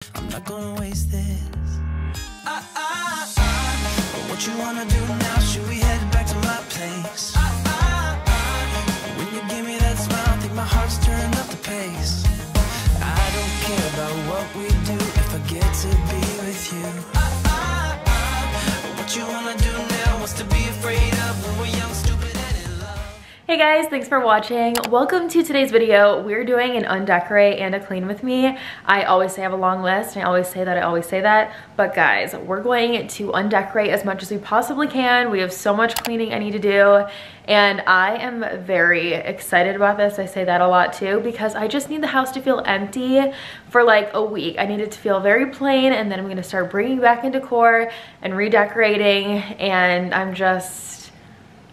I'm not gonna waste this. But what you wanna do now? Should we head back to my place? When you give me that smile, I think my heart's turned up the pace. I don't care about what we do if I get to be with you. What you wanna do now? What's to be afraid of when we're young, stupid, and in love? Hey guys, thanks for watching. Welcome to today's video. We're doing an undecorate and a clean with me. I always say I have a long list, and I always say that, but guys, we're going to undecorate as much as we possibly can. We have so much cleaning I need to do, and I am very excited about this. I say that a lot too, because I just need the house to feel empty for like a week. I need it to feel very plain, and then I'm gonna start bringing back in decor and redecorating, and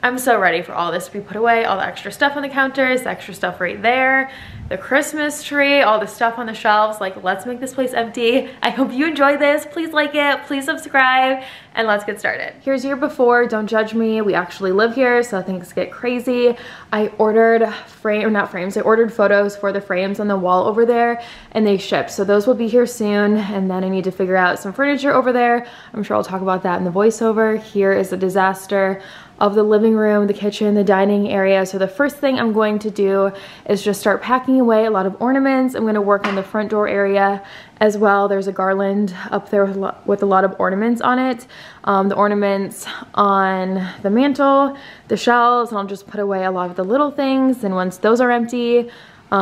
I'm so ready for all this to be put away, all the extra stuff on the counters, the extra stuff right there, the Christmas tree, all the stuff on the shelves. Like, let's make this place empty. I hope you enjoy this. Please like it, please subscribe, and let's get started. Here's your before. Don't judge me. We actually live here, so things get crazy. I ordered I ordered photos for the frames on the wall over there, and they shipped. So those will be here soon, and then I need to figure out some furniture over there. I'm sure I'll talk about that in the voiceover. Here is a disaster of the living room, the kitchen, the dining area. So the first thing I'm going to do is just start packing away a lot of ornaments. I'm gonna work on the front door area as well. There's a garland up there with a lot of ornaments on it. The ornaments on the mantle, the shelves, and I'll just put away a lot of the little things. And once those are empty,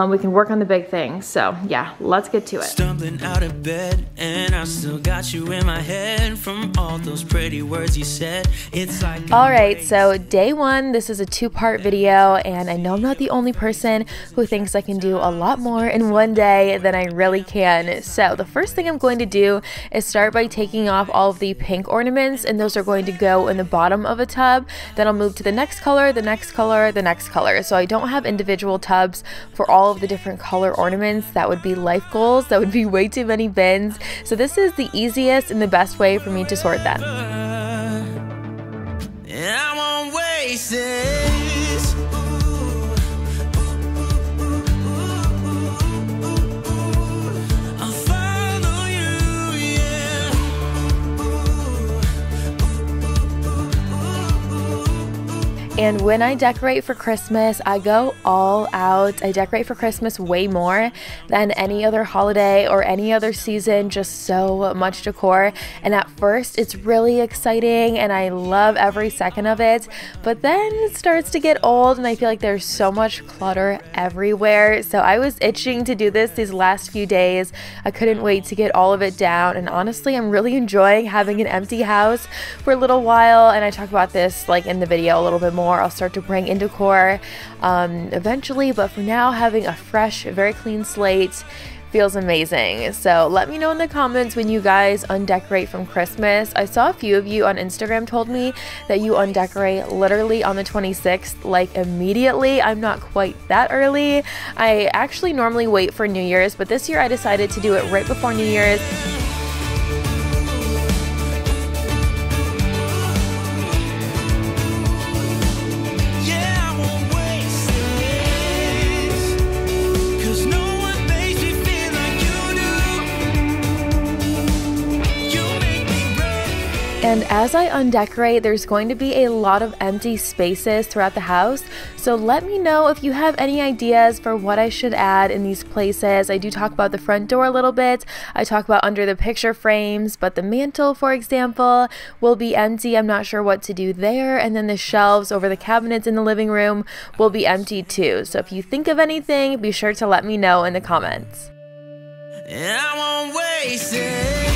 we can work on the big things. So yeah, let's get to it. Stumbling out of bed, and I still got you in my head from all those pretty words you said. It's like all right, so day one, this is a two-part video, and I know I'm not the only person who thinks I can do a lot more in one day than I really can. So the first thing I'm going to do is start by taking off all of the pink ornaments, and those are going to go in the bottom of a tub. Then I'll move to the next color, the next color, the next color. So I don't have individual tubs for all of the different color ornaments. That would be life goals. That would be way too many bins. So this is the easiest and the best way for me to sort them. And I won't waste this. I'll follow you, yeah. And when I decorate for Christmas, I go all out. I decorate for Christmas way more than any other holiday or any other season, just so much decor. And at first, it's really exciting and I love every second of it. But then it starts to get old and I feel like there's so much clutter everywhere. So I was itching to do this these last few days. I couldn't wait to get all of it down. And honestly, I'm really enjoying having an empty house for a little while. And I talk about this like in the video a little bit more. I'll start to bring in decor eventually, but for now, having a fresh, very clean slate feels amazing. So let me know in the comments when you guys undecorate from Christmas. I saw a few of you on Instagram told me that you undecorate literally on the 26th, like immediately. I'm not quite that early. I actually normally wait for New Year's, but this year I decided to do it right before New Year's. And as I undecorate, there's going to be a lot of empty spaces throughout the house. So let me know if you have any ideas for what I should add in these places. I do talk about the front door a little bit. I talk about under the picture frames, but the mantle, for example, will be empty. I'm not sure what to do there. And then the shelves over the cabinets in the living room will be empty too. So if you think of anything, be sure to let me know in the comments. And I won't waste it.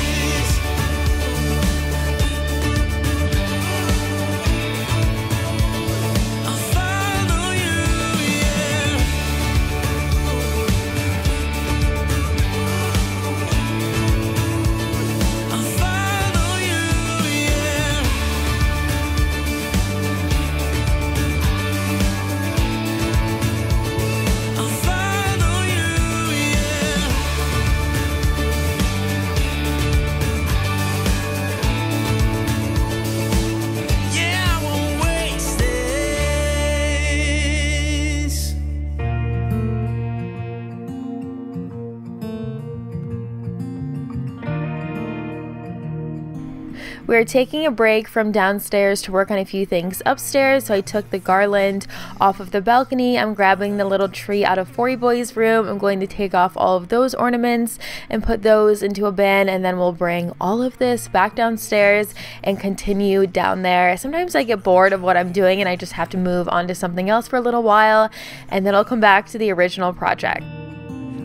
We are taking a break from downstairs to work on a few things upstairs, so I took the garland off of the balcony. I'm grabbing the little tree out of 40 Boy's room. I'm going to take off all of those ornaments and put those into a bin, and then we'll bring all of this back downstairs and continue down there. Sometimes I get bored of what I'm doing and I just have to move on to something else for a little while, and then I'll come back to the original project.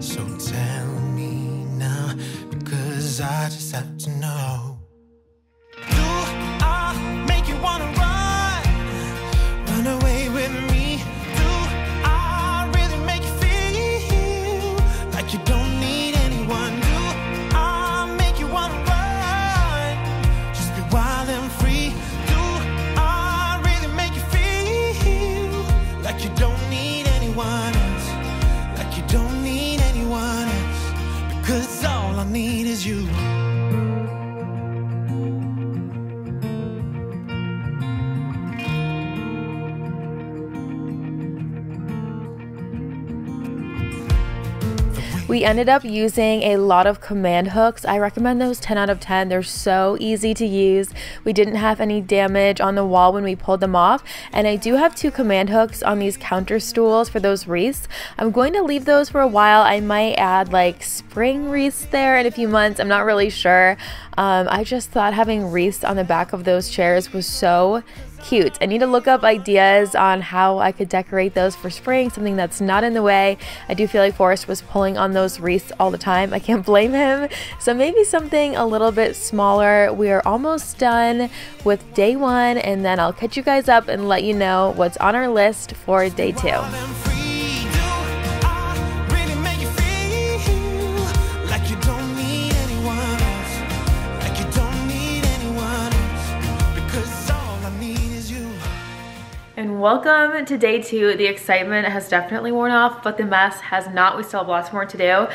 So tell me now, because I just have to know. Do I make you wanna run away with me? Do I really make you feel like you don't need anyone? Do I make you wanna run, just be wild and free? Do I really make you feel like you don't need anyone else? Like you don't need anyone else? Because all I need is you. We ended up using a lot of command hooks. I recommend those 10 out of 10. They're so easy to use. We didn't have any damage on the wall when we pulled them off. And I do have 2 command hooks on these counter stools for those wreaths. I'm going to leave those for a while. I might add like spring wreaths there in a few months. I'm not really sure. I just thought having wreaths on the back of those chairs was so cute. I need to look up ideas on how I could decorate those for spring, something that's not in the way. I do feel like Forrest was pulling on those wreaths all the time. I can't blame him. So maybe something a little bit smaller. We are almost done with day 1, and then I'll catch you guys up and let you know what's on our list for day 2. And welcome to day 2. The excitement has definitely worn off, but the mess has not. We still have lots more to do.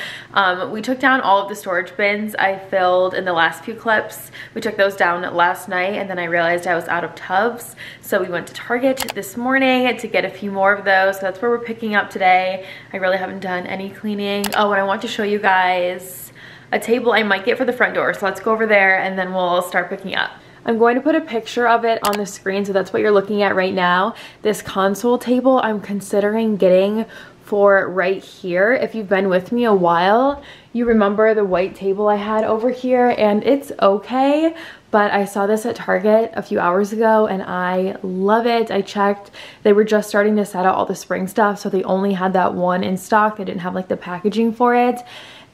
We took down all of the storage bins I filled in the last few clips. We took those down last night, and then I realized I was out of tubs. So we went to Target this morning to get a few more of those. So that's where we're picking up today. I really haven't done any cleaning. Oh, and I want to show you guys a table I might get for the front door. So let's go over there and then we'll start picking up. I'm going to put a picture of it on the screen, so that's what you're looking at right now. This console table I'm considering getting for right here. If you've been with me a while, you remember the white table I had over here, and it's okay, but I saw this at Target a few hours ago and I love it. I checked, they were just starting to set out all the spring stuff, so they only had that one in stock. They didn't have like the packaging for it.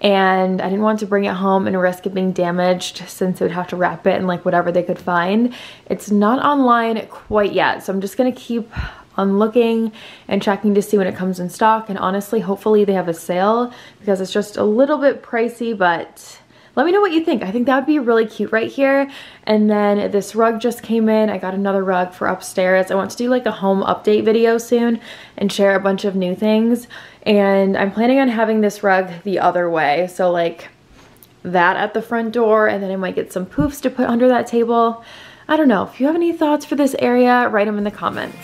And I didn't want to bring it home and risk it being damaged, since they would have to wrap it in like whatever they could find. It's not online quite yet, so I'm just gonna keep on looking and checking to see when it comes in stock. And honestly, hopefully they have a sale, because it's just a little bit pricey, but let me know what you think. I think that would be really cute right here. And then this rug just came in. I got another rug for upstairs. I want to do like a home update video soon and share a bunch of new things. And I'm planning on having this rug the other way. So like that at the front door, and then I might get some poofs to put under that table. I don't know. If you have any thoughts for this area, write them in the comments.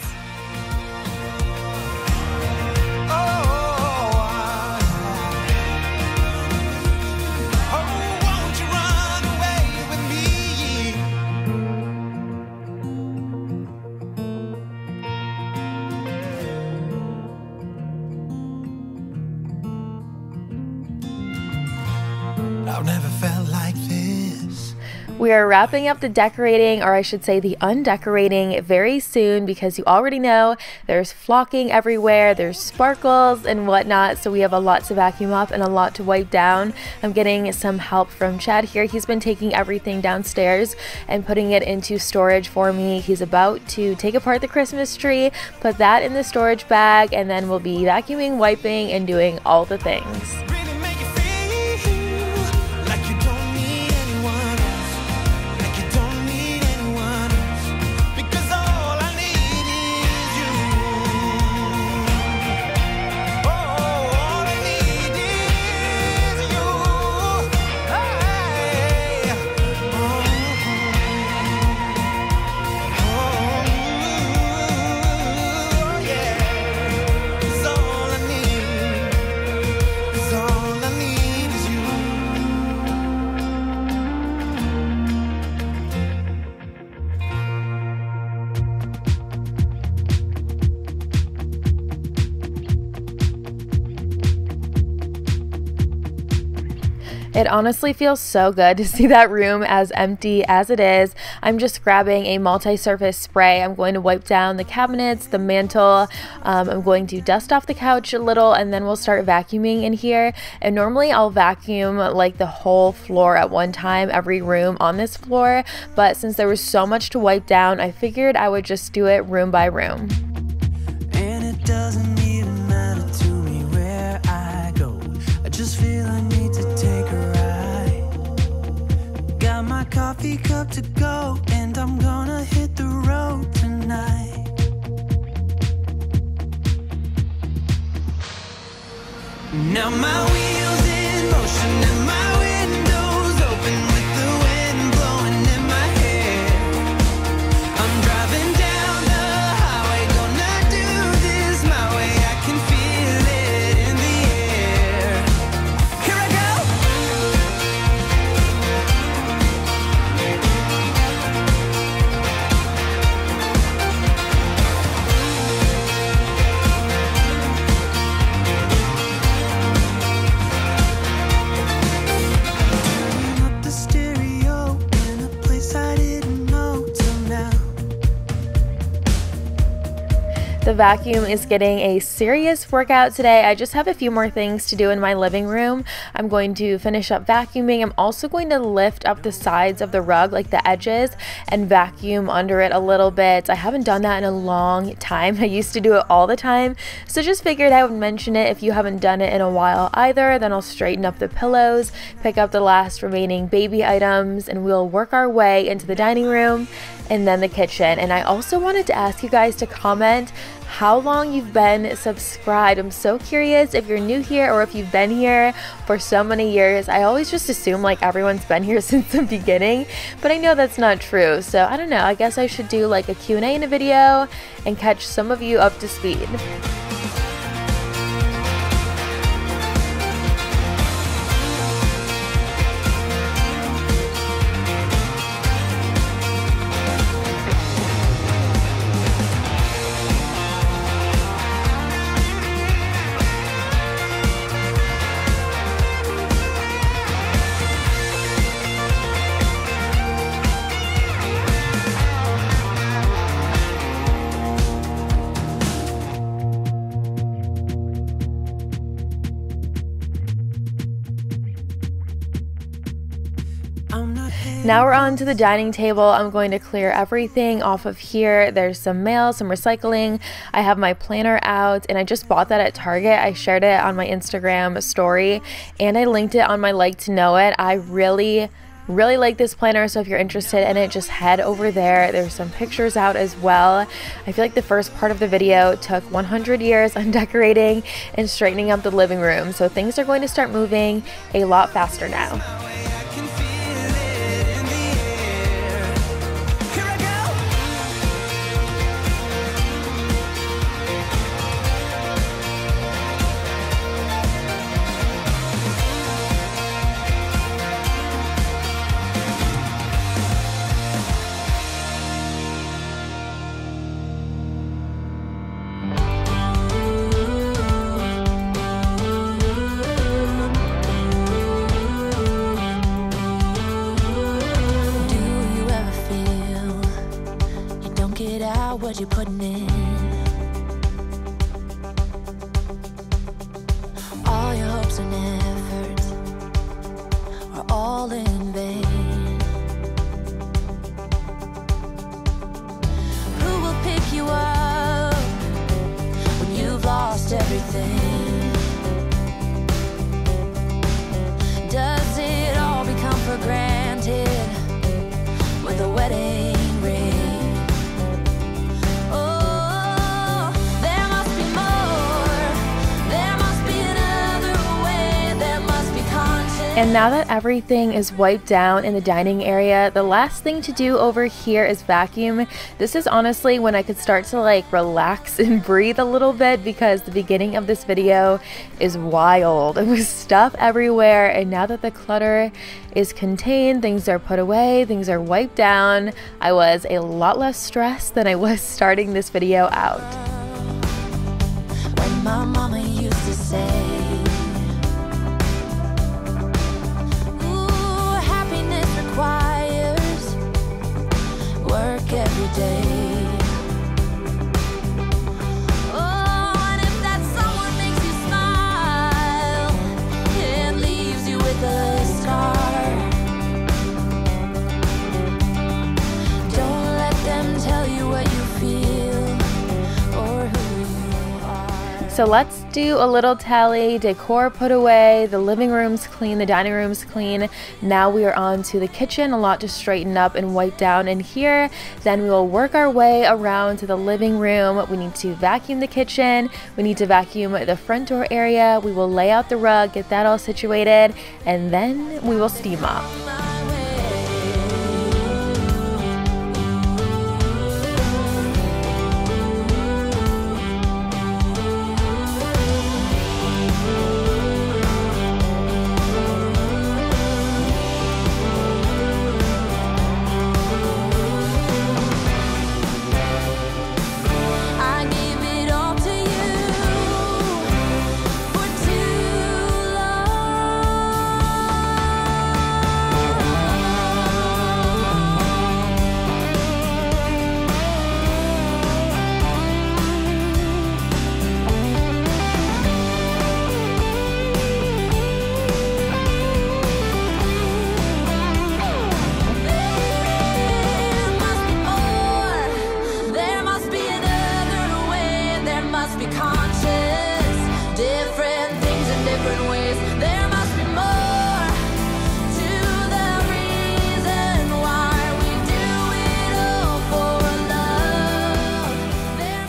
I've never felt like this. We are wrapping up the decorating, or I should say the undecorating, very soon, because you already know there's flocking everywhere, there's sparkles and whatnot, so we have a lot to vacuum up and a lot to wipe down. I'm getting some help from Chad here. He's been taking everything downstairs and putting it into storage for me. He's about to take apart the Christmas tree, put that in the storage bag, and then we'll be vacuuming, wiping, and doing all the things. All I need is all It honestly feels so good to see that room as empty as it is. I'm just grabbing a multi-surface spray. I'm going to wipe down the cabinets, the mantle. I'm going to dust off the couch a little, and then we'll start vacuuming in here. And normally I'll vacuum like the whole floor at one time, every room on this floor. But since there was so much to wipe down, I figured I would just do it room by room. And it doesn't even matter to me where I go. I just feel I need to take a ride. Got my coffee cup to go, and I'm gonna hit the road tonight. Now my wheels in motion and my windows open with the wind blowing in my hair. I'm driving down the highway, gonna do this my way. I can feel it in the air. Here I go. Turning up the stereo in a place I didn't know till now. The vacuum is getting a serious workout today. I just have a few more things to do in my living room. I'm going to finish up vacuuming. I'm also going to lift up the sides of the rug, like the edges, and vacuum under it a little bit. I haven't done that in a long time. I used to do it all the time, so just figured I would mention it if you haven't done it in a while either. Then I'll straighten up the pillows, pick up the last remaining baby items, and we'll work our way into the dining room and then the kitchen. And I also wanted to ask you guys to comment how long you've been subscribed. I'm so curious if you're new here or if you've been here for so many years. I always just assume like everyone's been here since the beginning, but I know that's not true. So I don't know, I guess I should do like a Q&A in a video and catch some of you up to speed. Now we're on to the dining table. I'm going to clear everything off of here. There's some mail, some recycling. I have my planner out, and I just bought that at Target. I shared it on my Instagram story, and I linked it on my Like to Know It. I really like this planner, so if you're interested in it, just head over there. There's some pictures out as well. I feel like the first part of the video took 100 years on decorating and straightening up the living room, so things are going to start moving a lot faster now. What you're putting in, all your hopes and efforts are all in vain. Who will pick you up when you've lost everything? Does it all become for granted with a wedding ring? And now that everything is wiped down in the dining area, the last thing to do over here is vacuum. This is honestly when I could start to like relax and breathe a little bit, because the beginning of this video is wild. It was stuff everywhere, and now that the clutter is contained, things are put away, things are wiped down, I was a lot less stressed than I was starting this video out. When my mama used to say, every day. Oh, and if that someone makes you smile and leaves you with a scar, don't let them tell you what you feel or who you are. So let's do a little tally. Decor put away, the living room's clean, the dining room's clean. Now we are on to the kitchen, a lot to straighten up and wipe down in here. Then we will work our way around to the living room. We need to vacuum the kitchen, we need to vacuum the front door area, we will lay out the rug, get that all situated, and then we will steam up.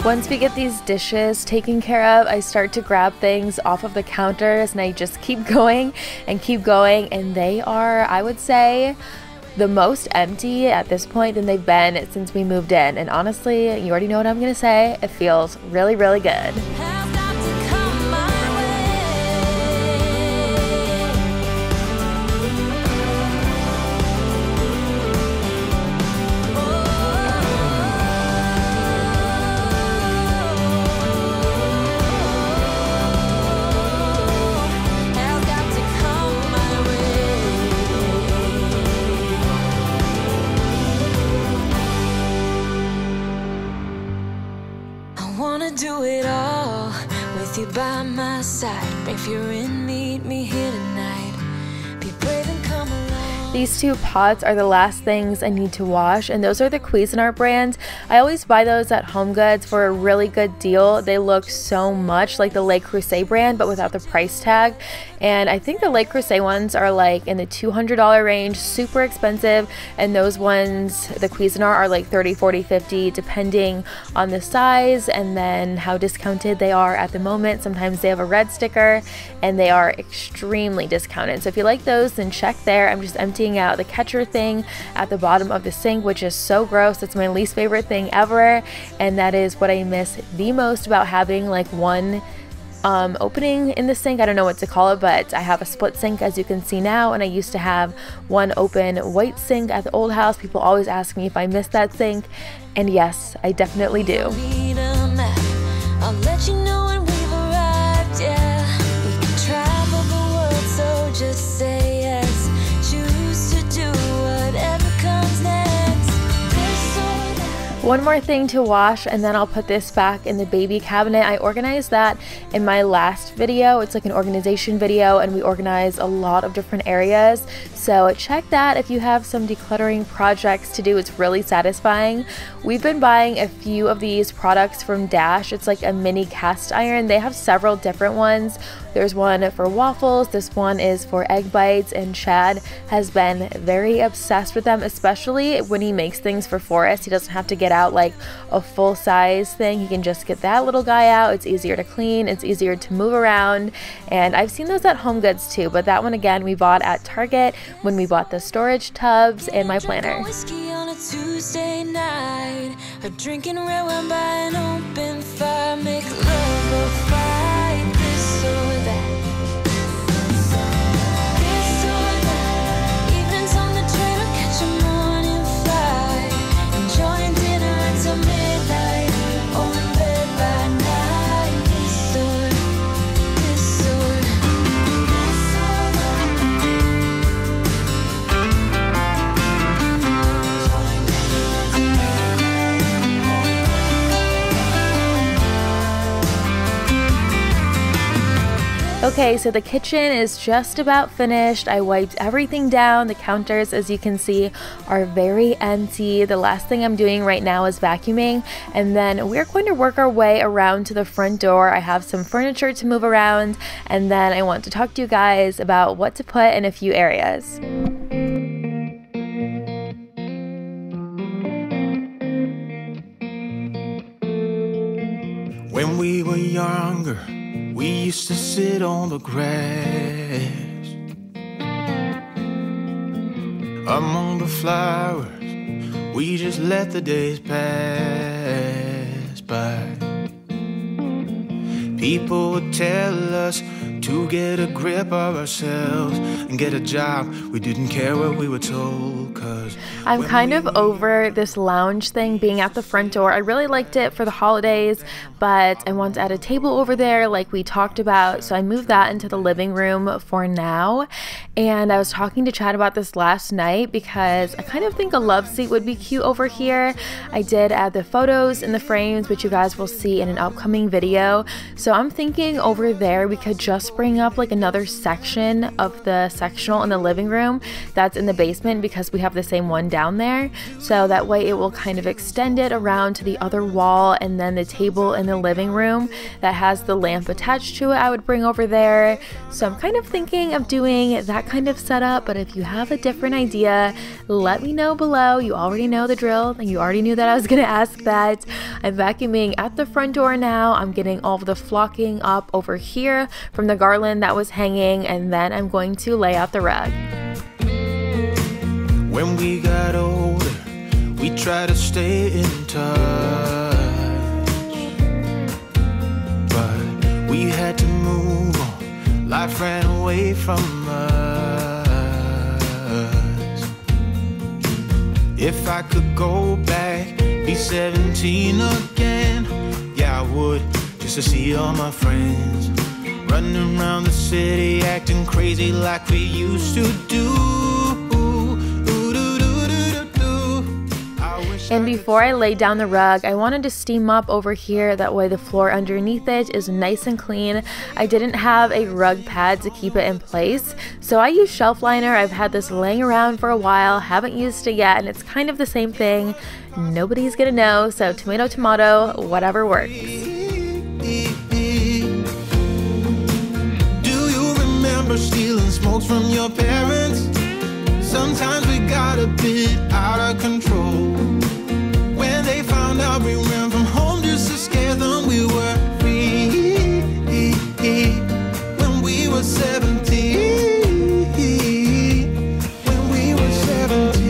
Once we get these dishes taken care of, I start to grab things off of the counters and I just keep going, and they are, I would say, the most empty at this point than they've been since we moved in. And honestly, you already know what I'm gonna say, it feels really, really good. Do it all with you by my side. If you're in, meet me here tonight. Be brave and come along. These two pots are the last things I need to wash, and those are the Cuisinart brand. I always buy those at HomeGoods for a really good deal. They look so much like the Le Creuset brand, but without the price tag. And I think the Le Creuset ones are like in the $200 range, super expensive. And those ones, the Cuisinart, are like $30, $40, $50, depending on the size and then how discounted they are at the moment. Sometimes they have a red sticker and they are extremely discounted. So if you like those, then check there. I'm just emptying out the catcher thing at the bottom of the sink, which is so gross. It's my least favorite thing ever. And that is what I miss the most about having like one opening in the sink. I don't know what to call it, but I have a split sink, as you can see now, and I used to have one open white sink at the old house. People always ask me if I miss that sink, and yes, I definitely do. I'll let you know when we've arrived, yeah. We can travel the world, so just say yes. Choose to do whatever comes next. One more thing to wash, and then I'll put this back in the baby cabinet. I organized that in my last video. It's like an organization video, and we organize a lot of different areas. So check that if you have some decluttering projects to do. It's really satisfying. We've been buying a few of these products from Dash. It's like a mini cast iron. They have several different ones. There's one for waffles, this one is for egg bites, and Chad has been very obsessed with them, especially when he makes things for Forrest. He doesn't have to get out like a full-size thing. He can just get that little guy out. It's easier to clean, it's easier to move around, and I've seen those at HomeGoods too, but that one again we bought at Target when we bought the storage tubs and my planner. Whiskey on a Tuesday night, or drinking red wine by an open fire, make love or fight, this or that. This or that. Evenings on the train or catch a morning flight, enjoying dinner until midnight, or in bed by night. This or this or this or that. Okay, so the kitchen is just about finished. I wiped everything down. The counters, as you can see, are very empty. The last thing I'm doing right now is vacuuming, and then we're going to work our way around to the front door. I have some furniture to move around, and then I want to talk to you guys about what to put in a few areas. When we were younger, we used to sit on the grass among the flowers. We just let the days pass by. People would tell us to get a grip of ourselves and get a job. We didn't care what we were told, 'cause I'm kind of over this lounge thing being at the front door. I really liked it for the holidays, but I want to add a table over there like we talked about, so I moved that into the living room for now. And I was talking to Chad about this last night because I kind of think a love seat would be cute over here. I did add the photos in the frames, which you guys will see in an upcoming video. So I'm thinking over there we could just bring up like another section of the sectional in the living room that's in the basement, because we have the same one down there. So that way it will kind of extend it around to the other wall, and then the table in the living room that has the lamp attached to it I would bring over there. So I'm kind of thinking of doing that kind of setup, but if you have a different idea, let me know below. You already know the drill, and you already knew that I was gonna ask that. I'm vacuuming at the front door now. I'm getting all of the flocking up over here from the garland that was hanging, and then I'm going to lay out the rug. when we got older, we tried to stay in touch, but we had to move on. Life ran away from us. If I could go back, be 17 again, yeah, I would, just to see all my friends running around the city, acting crazy like we used to do. And before I laid down the rug, I wanted to steam up over here. That way the floor underneath it is nice and clean. I didn't have a rug pad to keep it in place, so I used shelf liner. I've had this laying around for a while, haven't used it yet, and it's kind of the same thing. Nobody's gonna know, so tomato, tomato, whatever works. Stealing smokes from your parents. Sometimes we got a bit out of control. When they found out we ran from home just to scare them, we were free. When we were 17. When we were 17.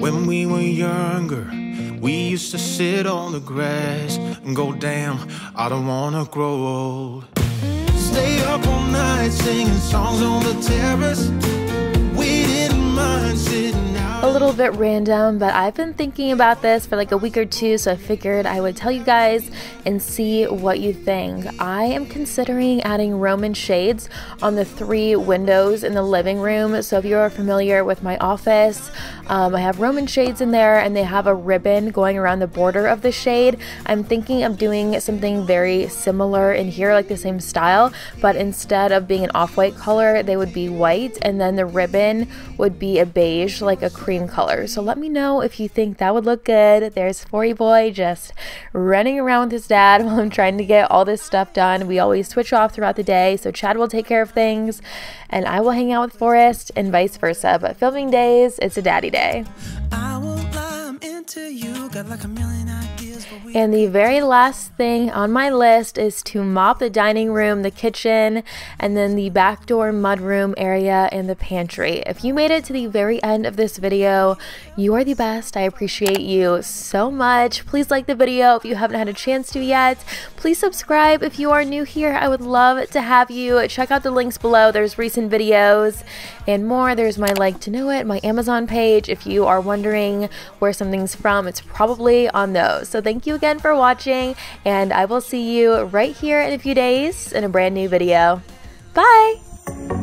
When we were younger, we used to sit on the grass and go, damn, I don't wanna grow old. Stay up all night singing songs on the terrace. We didn't mind sitting out. A little bit random, but I've been thinking about this for like a week or two, so I figured I would tell you guys and see what you think. I am considering adding Roman shades on the 3 windows in the living room. So if you're familiar with my office, I have Roman shades in there, and they have a ribbon going around the border of the shade. I'm thinking of doing something very similar in here, like the same style, but instead of being an off-white color, they would be white, and then the ribbon would be a beige, like a cream color. So let me know if you think that would look good. There's Forey Boy just running around with his dad while I'm trying to get all this stuff done. We always switch off throughout the day, so Chad will take care of things and I will hang out with Forrest, and vice versa. But filming days, it's a daddy day. I won't lie, I'm into you. Got like a million ideas. And the very last thing on my list is to mop the dining room, the kitchen, and then the back door mudroom area and the pantry. If you made it to the very end of this video, you are the best. I appreciate you so much. Please like the video if you haven't had a chance to yet. Please subscribe if you are new here. I would love to have you. Check out the links below. There's recent videos and more. There's my Like to Know It, my Amazon page. If you are wondering where something's from, it's probably on those. So thank you again for watching, and I will see you right here in a few days in a brand new video. Bye!